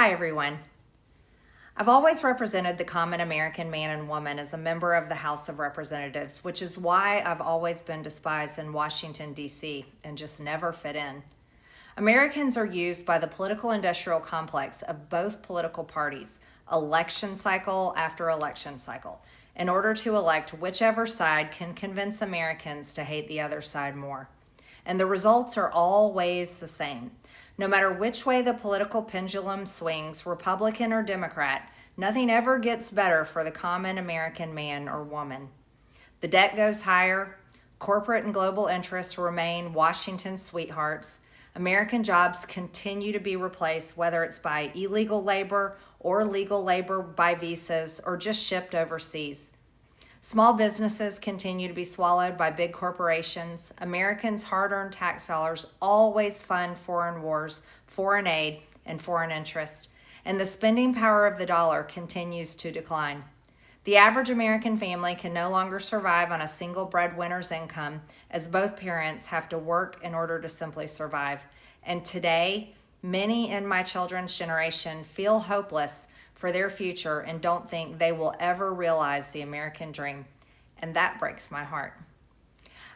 Hi, everyone. I've always represented the common American man and woman as a member of the House of Representatives, which is why I've always been despised in Washington, D.C., and just never fit in. Americans are used by the political industrial complex of both political parties, election cycle after election cycle, in order to elect whichever side can convince Americans to hate the other side more. And the results are always the same. No matter which way the political pendulum swings, Republican or Democrat, nothing ever gets better for the common American man or woman. The debt goes higher, corporate and global interests remain Washington's sweethearts, American jobs continue to be replaced, whether it's by illegal labor or legal labor by visas or just shipped overseas. Small businesses continue to be swallowed by big corporations. Americans' hard-earned tax dollars always fund foreign wars, foreign aid, and foreign interest. And the spending power of the dollar continues to decline. The average American family can no longer survive on a single breadwinner's income, as both parents have to work in order to simply survive. And today, many in my children's generation feel hopeless for their future and don't think they will ever realize the American dream. And that breaks my heart.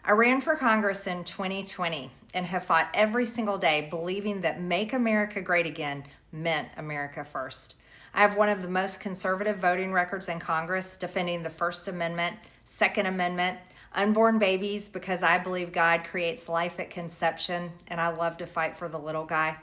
I ran for Congress in 2020 and have fought every single day believing that Make America Great Again meant America first. I have one of the most conservative voting records in Congress, defending the First Amendment, Second Amendment, unborn babies because I believe God creates life at conception, and I love to fight for the little guy.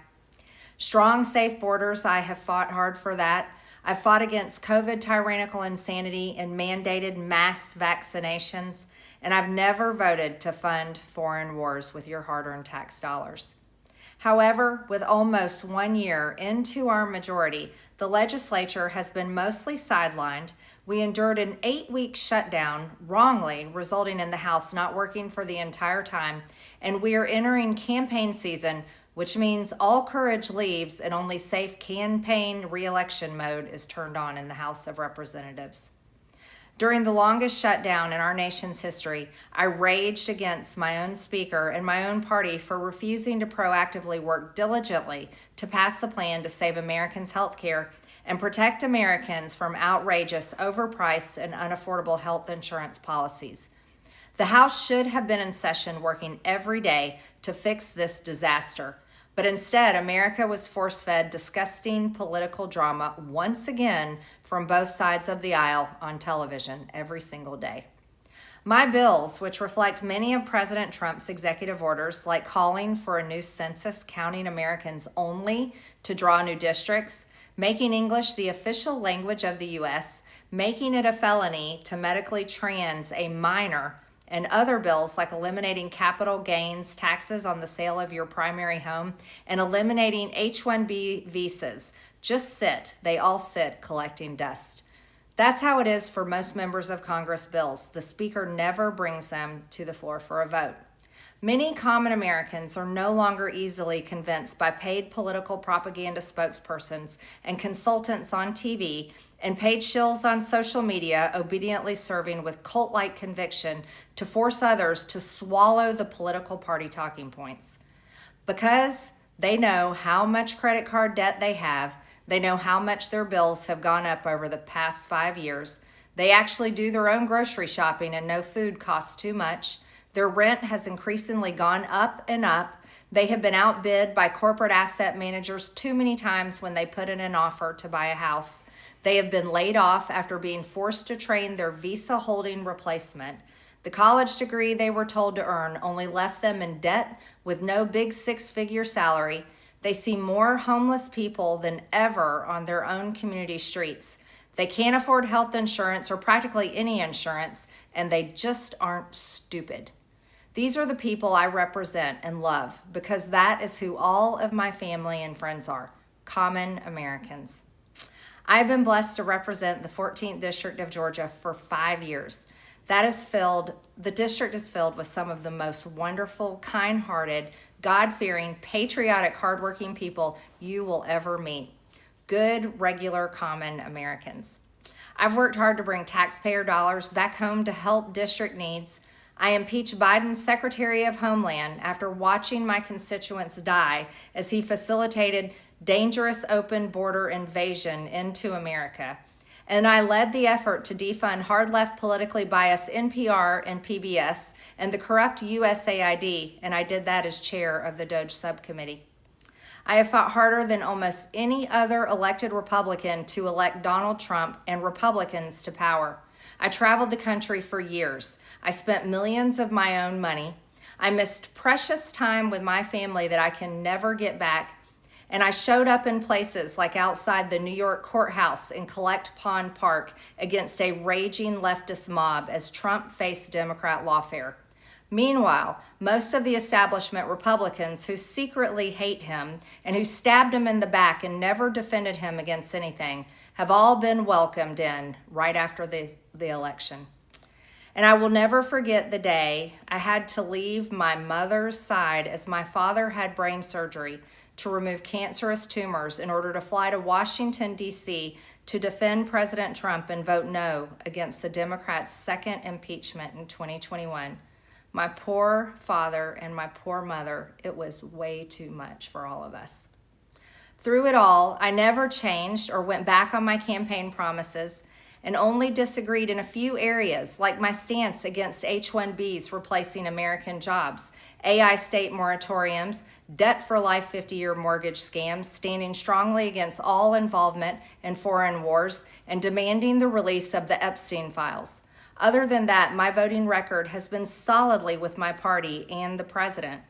Strong, safe borders, I have fought hard for that. I've fought against COVID tyrannical insanity and mandated mass vaccinations, and I've never voted to fund foreign wars with your hard-earned tax dollars. However, with almost 1 year into our majority, the legislature has been mostly sidelined. We endured an 8-week shutdown, wrongly, resulting in the House not working for the entire time, and we are entering campaign season, which means all courage leaves and only safe campaign re-election mode is turned on in the House of Representatives. During the longest shutdown in our nation's history, I raged against my own speaker and my own party for refusing to proactively work diligently to pass a plan to save Americans' health care and protect Americans from outrageous, overpriced, and unaffordable health insurance policies. The House should have been in session working every day to fix this disaster. But instead, America was force-fed disgusting political drama once again from both sides of the aisle on television every single day. My bills, which reflect many of President Trump's executive orders, like calling for a new census counting Americans only to draw new districts, making English the official language of the U.S., making it a felony to medically trans a minor, and other bills like eliminating capital gains taxes on the sale of your primary home and eliminating H-1B visas, they all sit collecting dust. That's how it is for most members of Congress bills. The Speaker never brings them to the floor for a vote. Many common Americans are no longer easily convinced by paid political propaganda spokespersons and consultants on TV and paid shills on social media obediently serving with cult-like conviction to force others to swallow the political party talking points. Because they know how much credit card debt they have, they know how much their bills have gone up over the past 5 years, they actually do their own grocery shopping and know food costs too much, their rent has increasingly gone up and up. They have been outbid by corporate asset managers too many times when they put in an offer to buy a house. They have been laid off after being forced to train their visa-holding replacement. The college degree they were told to earn only left them in debt with no big six-figure salary. They see more homeless people than ever on their own community streets. They can't afford health insurance or practically any insurance, and they just aren't stupid. These are the people I represent and love because that is who all of my family and friends are, common Americans. I've been blessed to represent the 14th District of Georgia for 5 years. The district is filled with some of the most wonderful, kind-hearted, God-fearing, patriotic, hardworking people you will ever meet. Good, regular, common Americans. I've worked hard to bring taxpayer dollars back home to help district needs. I impeached Biden's Secretary of Homeland after watching my constituents die as he facilitated dangerous open border invasion into America. And I led the effort to defund hard-left politically biased NPR and PBS and the corrupt USAID, and I did that as chair of the DOJ subcommittee. I have fought harder than almost any other elected Republican to elect Donald Trump and Republicans to power. I traveled the country for years. I spent millions of my own money. I missed precious time with my family that I can never get back. And I showed up in places like outside the New York courthouse in Collect Pond Park against a raging leftist mob as Trump faced Democrat lawfare. Meanwhile, most of the establishment Republicans who secretly hate him and who stabbed him in the back and never defended him against anything have all been welcomed in right after the election. And I will never forget the day I had to leave my mother's side as my father had brain surgery to remove cancerous tumors in order to fly to Washington, D.C. to defend President Trump and vote no against the Democrats' second impeachment in 2021. My poor father and my poor mother, it was way too much for all of us. Through it all, I never changed or went back on my campaign promises and only disagreed in a few areas, like my stance against H-1Bs replacing American jobs, AI state moratoriums, debt for life 50-year mortgage scams, standing strongly against all involvement in foreign wars, and demanding the release of the Epstein files. Other than that, my voting record has been solidly with my party and the president.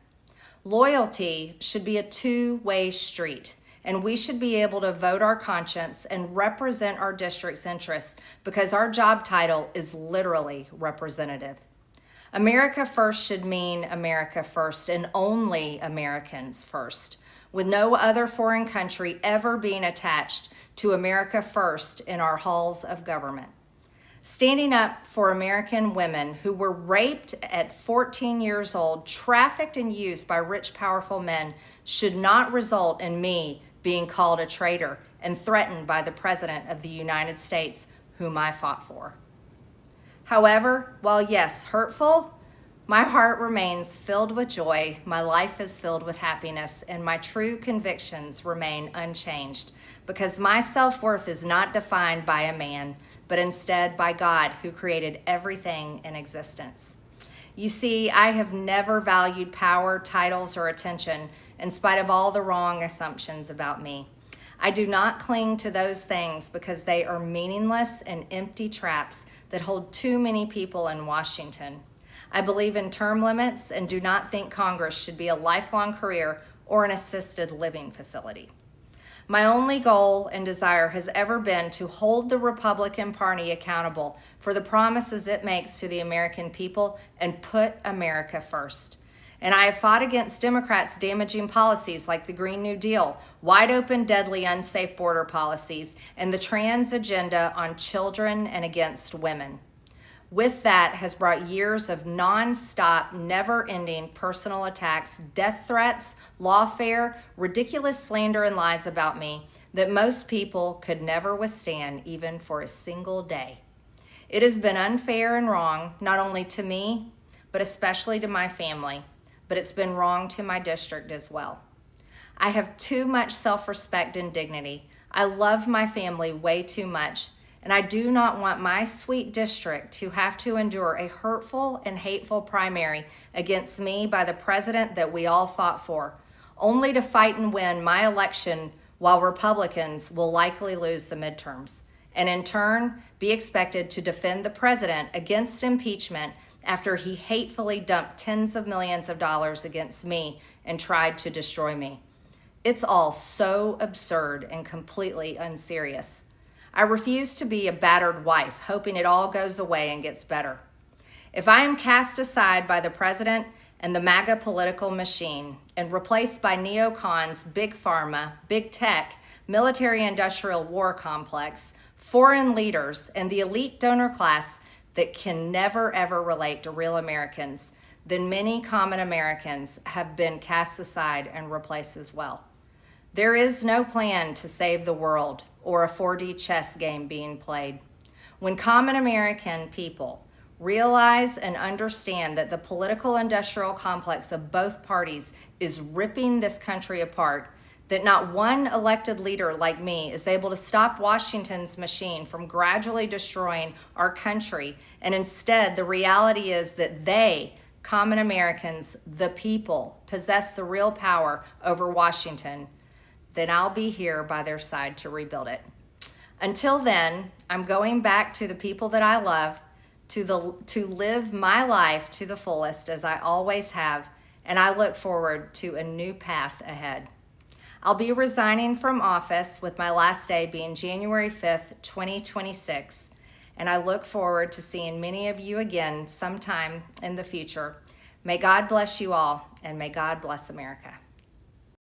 Loyalty should be a two-way street, and we should be able to vote our conscience and represent our district's interests because our job title is literally representative. America first should mean America first and only Americans first, with no other foreign country ever being attached to America first in our halls of government. Standing up for American women who were raped at 14 years old, trafficked and used by rich, powerful men should not result in me being called a traitor and threatened by the President of the United States, whom I fought for. However, while yes, hurtful, my heart remains filled with joy, my life is filled with happiness, and my true convictions remain unchanged because my self-worth is not defined by a man, but instead by God who created everything in existence. You see, I have never valued power, titles, or attention in spite of all the wrong assumptions about me. I do not cling to those things because they are meaningless and empty traps that hold too many people in Washington. I believe in term limits and do not think Congress should be a lifelong career or an assisted living facility. My only goal and desire has ever been to hold the Republican Party accountable for the promises it makes to the American people and put America first. And I have fought against Democrats' damaging policies like the Green New Deal, wide open, deadly, unsafe border policies, and the trans agenda on children and against women. With that has brought years of non-stop, never-ending personal attacks, death threats, lawfare, ridiculous slander and lies about me that most people could never withstand even for a single day. It has been unfair and wrong, not only to me, but especially to my family, but it's been wrong to my district as well. I have too much self-respect and dignity. I love my family way too much, and I do not want my sweet district to have to endure a hurtful and hateful primary against me by the president that we all fought for, only to fight and win my election while Republicans will likely lose the midterms, and in turn be expected to defend the president against impeachment after he hatefully dumped tens of millions of dollars against me and tried to destroy me. It's all so absurd and completely unserious. I refuse to be a battered wife, hoping it all goes away and gets better. If I am cast aside by the president and the MAGA political machine and replaced by neocons, big pharma, big tech, military-industrial war complex, foreign leaders, and the elite donor class that can never ever relate to real Americans, then many common Americans have been cast aside and replaced as well. There is no plan to save the world or a 4D chess game being played. When common American people realize and understand that the political industrial complex of both parties is ripping this country apart, that not one elected leader like me is able to stop Washington's machine from gradually destroying our country. And instead, the reality is that they, common Americans, the people, possess the real power over Washington, then I'll be here by their side to rebuild it. Until then, I'm going back to the people that I love, to live my life to the fullest as I always have, and I look forward to a new path ahead. I'll be resigning from office with my last day being January 5th, 2026, and I look forward to seeing many of you again sometime in the future. May God bless you all, and may God bless America.